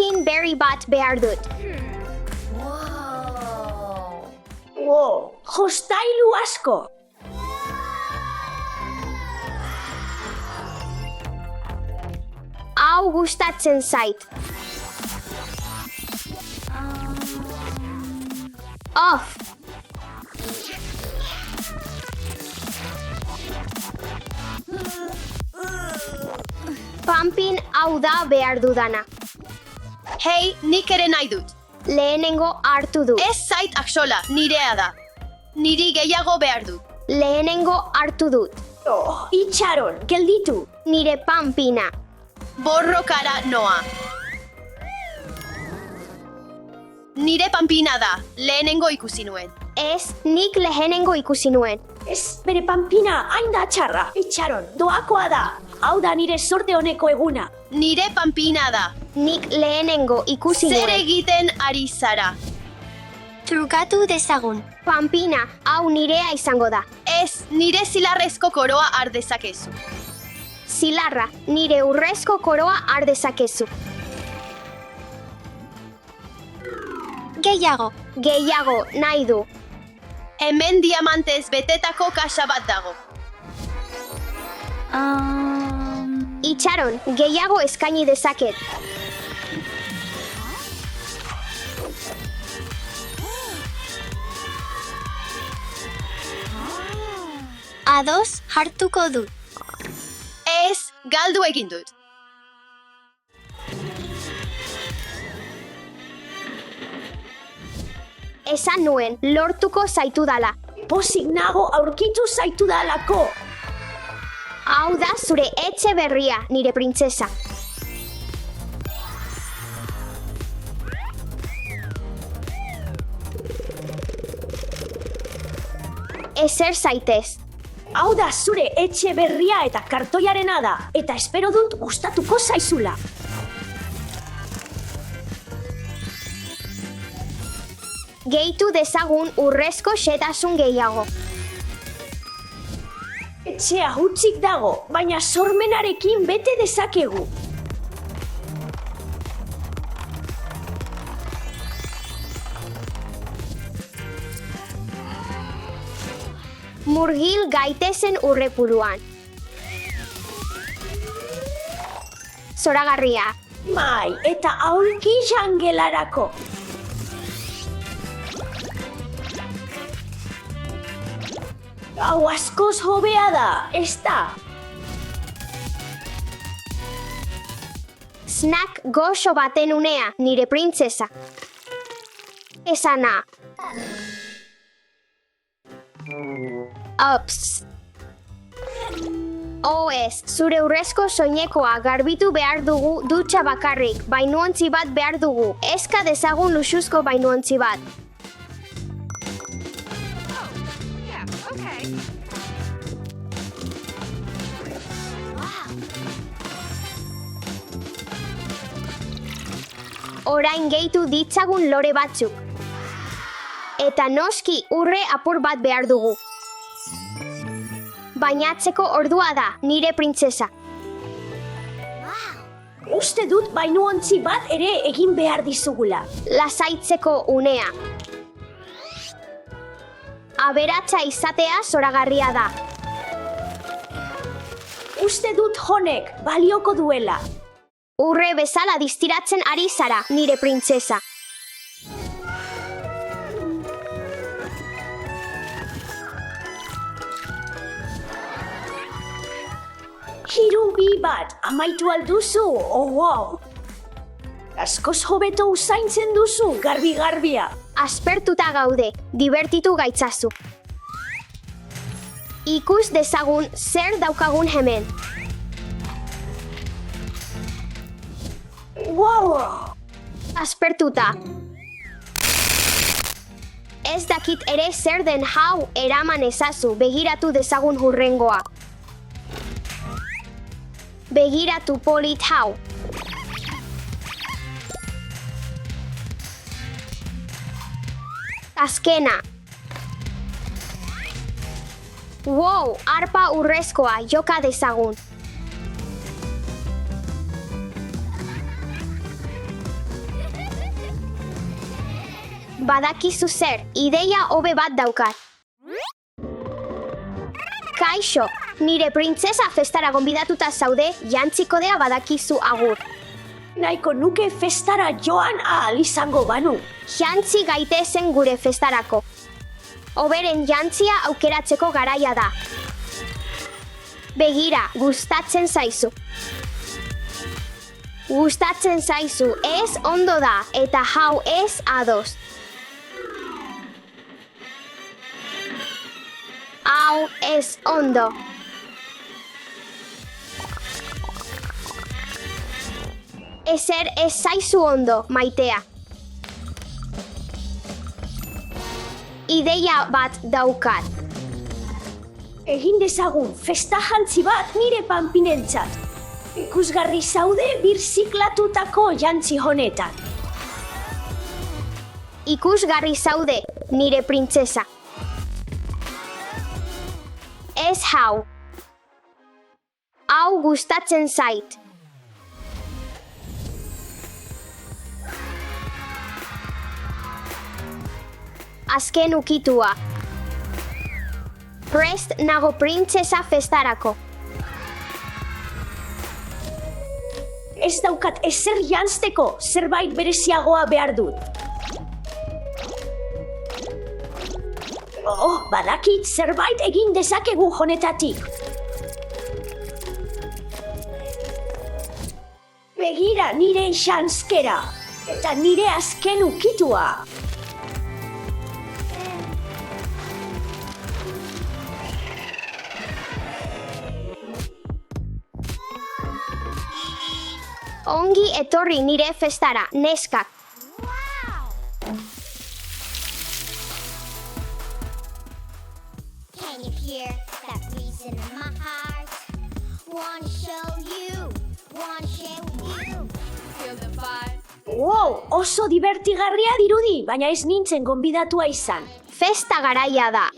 Pumpkin berry bat behar dut. Wow, jostailu asko! Hau gustatzen zait. Off! Pumpkin hau da behar dudana. Hei, nik ere nahi dut. Lehenengo hartu dut. Ez zait axola, nirea da. Niri gehiago behar dut. Lehenengo hartu dut. Oh, itxaron, gelditu! Nire Pumpkina. Borrokara noa. Nire Pampina da, lehenengo ikusi nuen. Ez, nik lehenengo ikusi nuen. Ez, bere Pampina, hain da txarra! Itxaron, doakoa da! Hau da nire sorte honeko eguna! Nire Pampina da. Nik lehenengo ikusi Zer nuen. egiten ari zara? Trukatu dezagun. Pumpkina, hau nirea izango da. Ez, nire zilarrezko koroa har dezakezu. Zilarra, nire urrezko koroa har dezakezu. Gehiago, nahi du. Hemen diamantez betetako kaxa bat dago. Itxaron, gehiago eskaini dezaket. Ados hartuko dut. Ez, galdu egin dut. Esan nuen, lortuko zaitu dala. Pozik nago aurkitu zaitu dalako! Hau da zure etxe berria, nire printzesa. Ezer zaitez. Hau da zure etxe berria eta kartoiarena da, eta espero dut gustatuko zaizula. Gehitu dezagun urrezko xetasun gehiago. Etxea hutsik dago, baina sormenarekin bete dezakegu. Murgil gaitezen urrepuruan. Zoragarria. Mai, eta aulki jangelarako. Hau askoz hobea da, ez da? Snack goxo baten unea, nire printzesa. Esana. Ups. Ez, zure urrezko soinekoa garbitu behar dugu dutxa bakarrik, bainuontzi bat behar dugu. Eska dezagun luxuzko bainuontzi bat. Orain gehitu ditzagun lore batzuk. Eta noski urre apur bat behar dugu. Bainatzeko ordua da, nire printzesa. Uste dut bainuontzi bat ere egin behar dizugula. Lasaitzeko unea. Aberatsa izatea zoragarria da. Uste dut honek balioko duela. Urre bezala distiratzen ari zara, nire printzesa. Hiru bi bat, amaitu alduzu, oh wow! Askoz hobeto usaintzen duzu, garbi-garbia. Aspertuta gaude, dibertitu gaitzazu. Ikus dezagun zer daukagun hemen. Wow! Aspertuta. Ez dakit ere zer den hau eraman ezazu, begiratu dezagun hurrengoa. Begiratu polit hau. Azkena. Wow, arpa urrezkoa joka dezagun. Badakizu zer, ideia hobe bat daukat. Kaixo, nire printzesa festara gonbidatuta zaude, jantziko dea badakizu agur. Nahiko nuke festara joan ahal izango banu. Jantzi gaitezen gure festarako. Hoberen jantzia aukeratzeko garaia da. Begira, gustatzen zaizu. Gustatzen zaizu, ez ondo da, eta hau ez ados. Hau ez ondo. Ezer ez zaizu ondo, maitea. Ideia bat daukat. Egin dezagun festa jantzi bat nire panpinentzat. Ikusgarri zaude birziklatutako jantzi honetan. Ikusgarri zaude, nire printzesa. Ez hau. Hau gustatzen zait. Azken ukitua. Prest nago printzesa festarako. Ez daukat ezer janzteko, zerbait bereziagoa behar dut. Oh, badakit zerbait egin dezakegu honetatik. Begira nire janzkera, eta nire azken ukitua. Ongi etorri nire festara, neskak. Can you hear that reason in my heart? Wanna show you, wanna share with you. Feel the vibe. Wow, oso divertigarria dirudi, baina ez nintzen gonbidatua izan. Festa garaia da.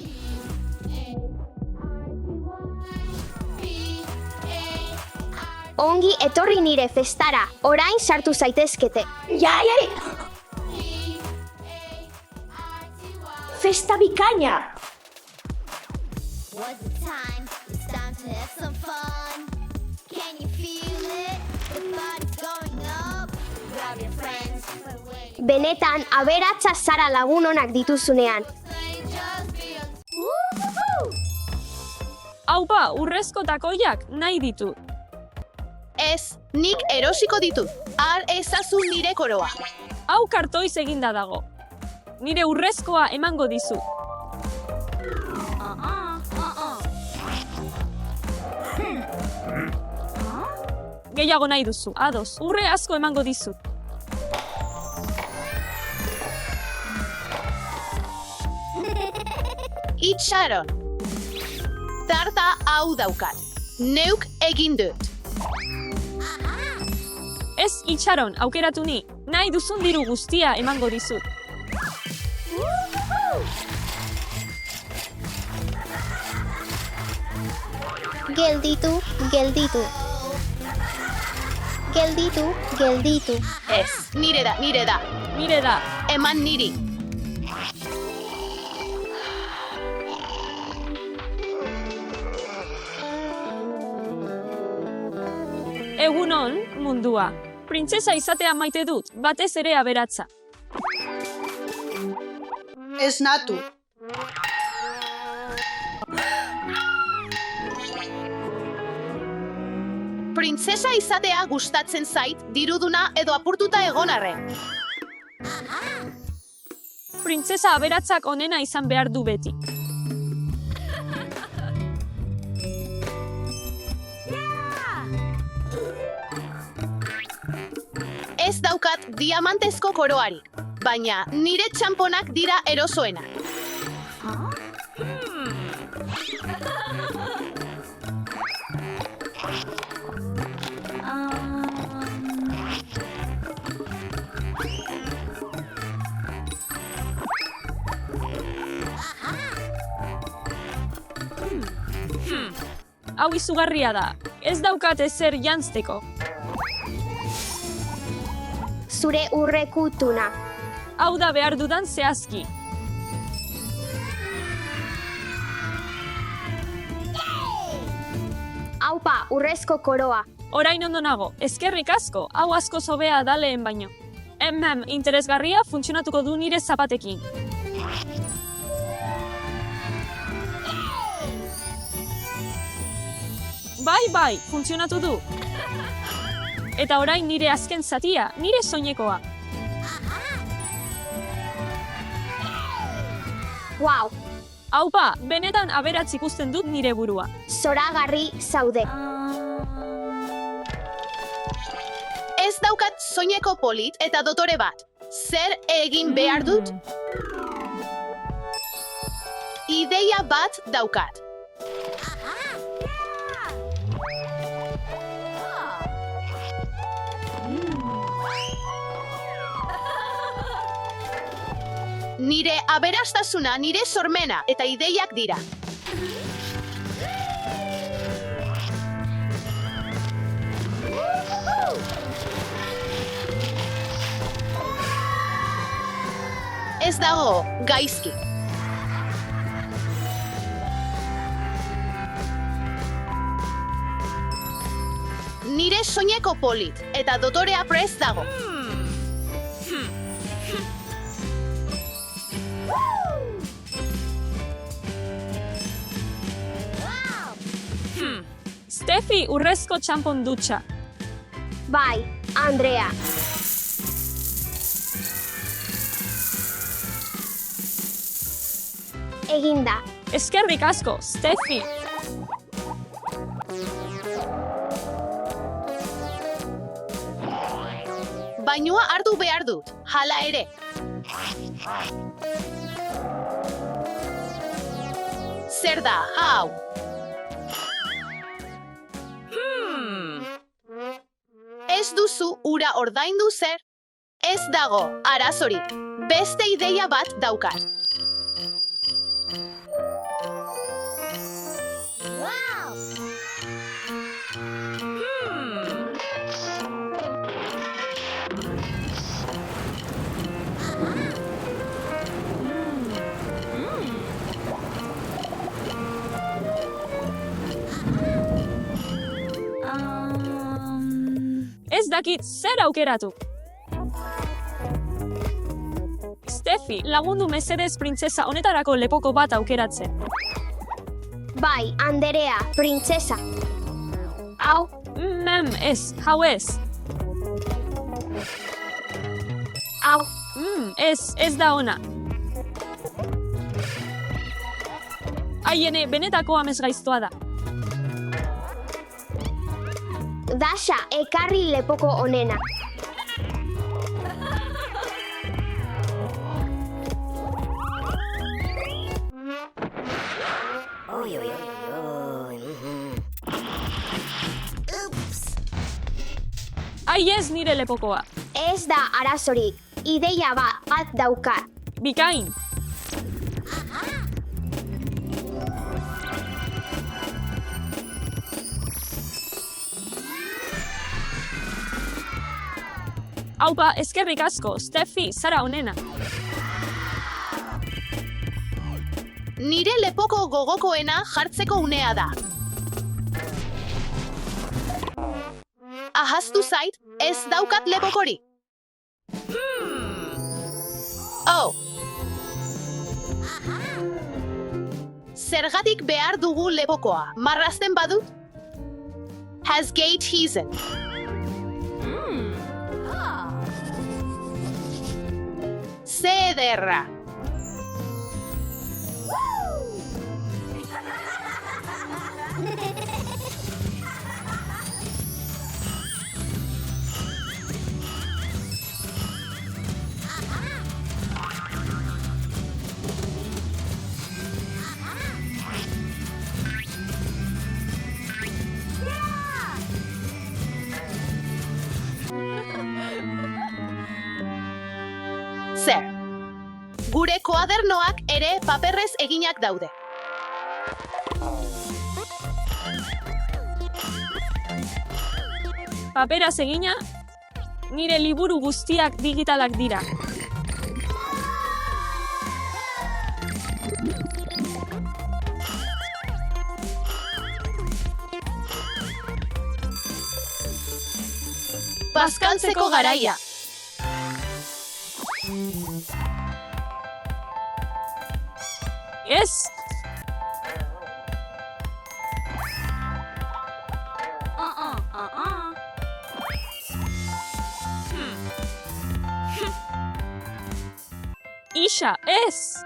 Ongi etorri nire festara, orain sartu zaitezkete. Jai! Festa bikaina! What's the time? It's time to have some fun. Can you feel it? The body's going up. Grab your friends. Benetan, aberatsa zara lagun onak dituzunean. Aupa, urrezko takoiak nahi ditut. Ez, nik erosiko ditut. Har ezazu nire koroa. Hau kartoiz eginda dago. Nire urrezkoa emango dizut. Gehiago nahi duzu, ados. Urre asko emango dizut. Itxaron. Tarta hau daukat. Neuk egin dut. Ez itxaron, aukeratu ni. Nahi duzun diru guztia emango dizut. Gelditu, gelditu. Gelditu, gelditu. Ez, nire da, nire da. Nire da, Eman niri. egunon mundua. Printzesa izatea maite dut, batez ere aberatsa. Ez natu. Printzesa izatea gustatzen zait, diruduna edo apurtuta egon arren. Printzesa aberatsak onena izan behar du beti. Ez daukat diamantezko koroarik, baina nire txamponak dira erosoena. Hau izugarria da, ez daukat ezer jantzteko. Zure urrekutuna. Hau da behar dudan zehazki. Aupa, urrezko koroa. Orain ondo nago, eskerrik asko, hau asko zobea da lehen baino. Interesgarria funtzionatuko du nire zapatekin. Bai, funtzionatu du. Eta orain nire azken zatia, nire soinekoa. Wow, Aupa, benetan aberats ikusten dut nire burua. zoragarri zaude. Ez daukat soineko polit eta dotore bat. Zer egin behar dut? Ideia bat daukat. Nire aberastasuna, nire sormena eta ideiak dira. Ez dago gaizki. Nire soineko polit eta dotorea prest dago. Steffi, urrezko txampon dutxa. Bai, Andrea. Eginda. Eskerrik asko, Steffi. Bainua hartu behar dut, hala ere. Zer da, hau? Ez duzu ura ordaindu zer? Ez dago, arazorik. Beste ideia bat daukat. Ez dakit zer aukeratu. Steffi, lagundu mesedez printzesa honetarako lepoko bat aukeratzen. Bai, Andrea, printzesa. Hau, Ez, hau ez. hau, Ez da ona. Aiene, benetako amesgaiztoa da. Dasha, ekarri lepoko onena. Ai ez nire lepokoa. Ez da arazorik. Ideia bat daukat. Bikain. Aupa, eskerrik asko, Steffi, zara onena. Nire lepoko gogokoena jartzeko unea da. Ahaztu zait, ez daukat lepokori. Oh. Zergatik behar dugu lepokoa, marrazten badut? Hasgate Heazen. Zederra. Zer. Gure koadernoak ere paperrez eginak daude. Paperaz egina, nire liburu guztiak digitalak dira. bazkaltzeko garaia. Ez! Isha, ez!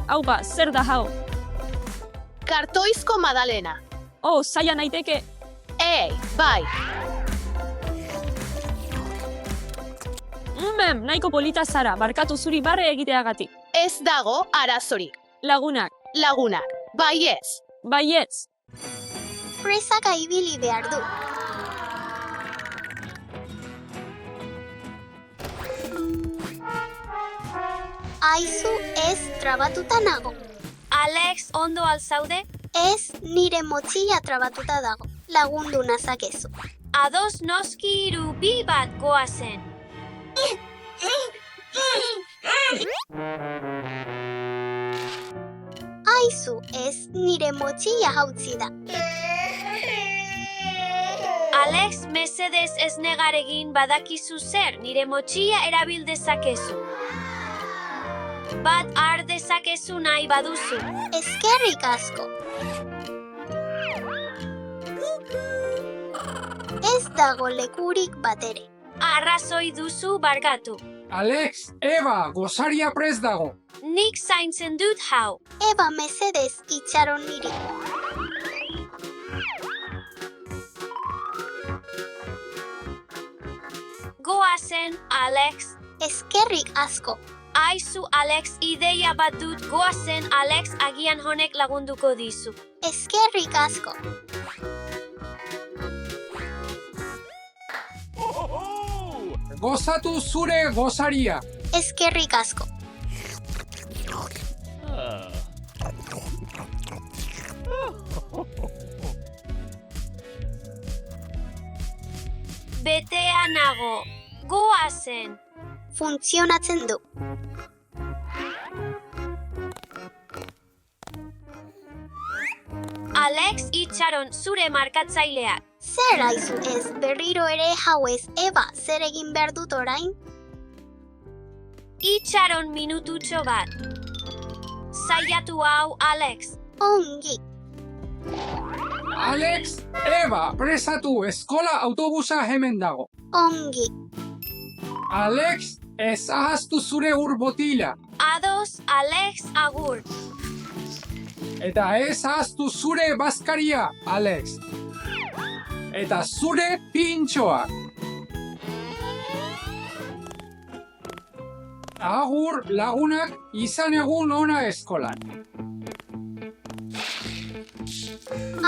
Haupa, zer da hau? Kartoizko madalena. Oh, zaila naiteke. Ei, bai. Nahiko polita zara, barkatu zuri barre egiteagatik. Ez dago arazorik. Lagunak, Lagunak, baietz. baietz. Presaka ibili behar du. Aizu, ez trabatuta nago. Alex, ondo alzaude? Ez, nire motxila trabatuta dago. Lagundu nazakezu. Ados noski hiru bi bat goazen. Aizu, ez, nire motxila hautzi da. Alex, mesedez ez negaregin badakizu zer, nire motxila erabil dezakezu. Bat har dezakezu nahi baduzu. Eskerrik asko. Ez dago lekurik batere. Arrazoi duzu barkatu. Alex, Eva, gozaria prest dago. Nik zaintzen dut hau. Eba mesedez itxaron niri. Goazen, Alex. Eskerrik asko. Aizu, Alex, ideia bat dut. Goazen, Alex, agian honek lagunduko dizu. Eskerrik asko. Gozatu zure gozaria. Eskerrik asko. Betea nago. Goazen. Funtzionatzen du. Alex, itxaron zure markatzaileak. Zer aizu ez, berriro ere hauez, Eba, zer egin behar dut orain? Itxaron minututxo bat. Saiatu hau, Alex. Ongi. Alex, Eva, presatu, eskola autobusa hemen dago. Ongi. Alex, ez ahaztu zure ur botila. Ados, Alex, agur. Eta ez ahaztu zure bazkaria, Alex. Eta zure pintxoa. Agur lagunak izan egun ona eskolan.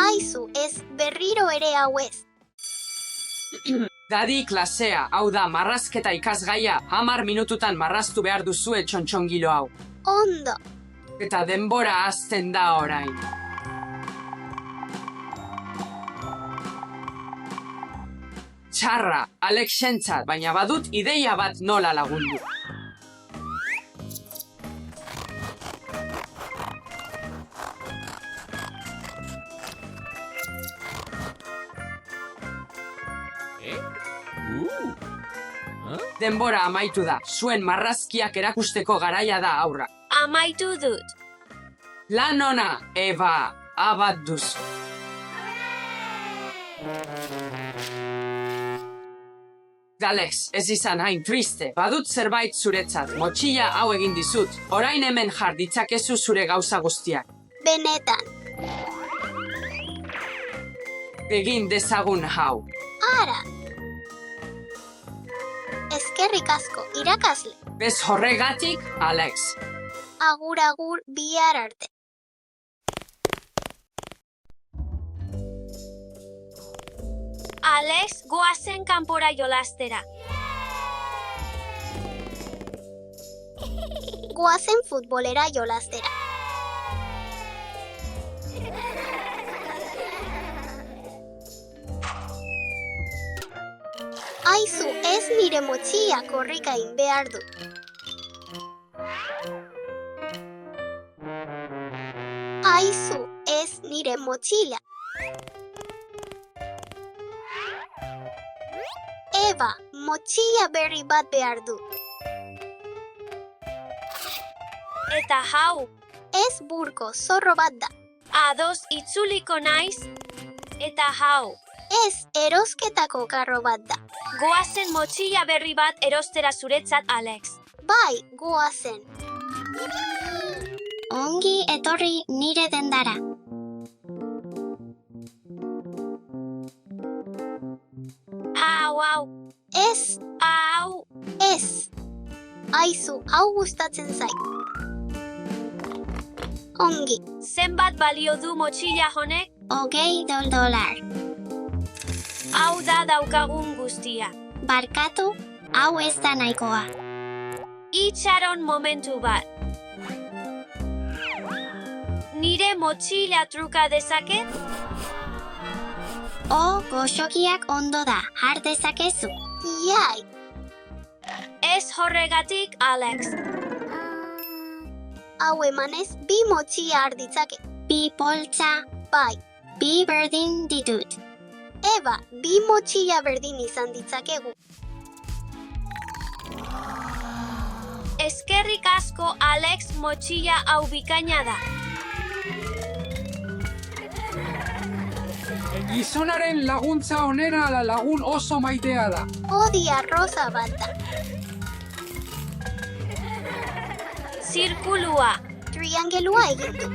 Aizu ez, berriro ere hauez. Dadi klasea, hau da marrazketa ikasgaia, 10 minututan marraztu behar duzue txontxongilo hau. Ondo. Eta denbora hasten da orain. Txarra, Alexentzat, baina badut ideia bat nola lagundu. Denbora amaitu da, zuen marrazkiak erakusteko garaia da aurra. Amaitu dut. Lan ona, Eva, abat duzu. Alex, ez izan hain triste, badut zerbait zuretzat, motxila hau egin dizut, orain hemen jar ditzakezu zure gauza guztiak. Benetan. Egin dezagun hau. Ara. Eskerrik asko, irakasle. Bez horregatik, Alex. Agur agur bihar arte. Alex, goazen kanpora jolastera. Goazen futbolera jolastera. Aizu, ez nire motxilla korrika egin behar du. Aizu, ez nire motxilla. Eva, motxilla berri bat behar du. Eta hau, Ez burko, zorro bat da. ados itzuliko naiz. Eta hau, Ez erosketako karro bat da. goazen motxilla berri bat erostera zuretzat, Alex. Bai, goazen. Ongi etorri nire dendara. Hau, Ez, hau. ez. Aizu, hau gustatzen zait. Ongi, Zenbat balio du motxilla honek? $20. Hau da daukagun guztia. Barkatu, hau ez da nahikoa. Itxaron momentu bat. Nire motxilla truka dezaket? Goxokiak ondo da, har dezakezu. jai. Ez horregatik, Alex. Hau emanez, bi motxilla har ditzake. Bi poltsa, Bai, bi berdin ditut. Eba, bi motxilla berdin izan ditzakegu. Eskerrik asko, Alex, motxilla hau bikaina da. Gizonaren laguntza onera ala lagun oso maitea da. Odia rosa bat da. Zirkulua. Triangelua egin du.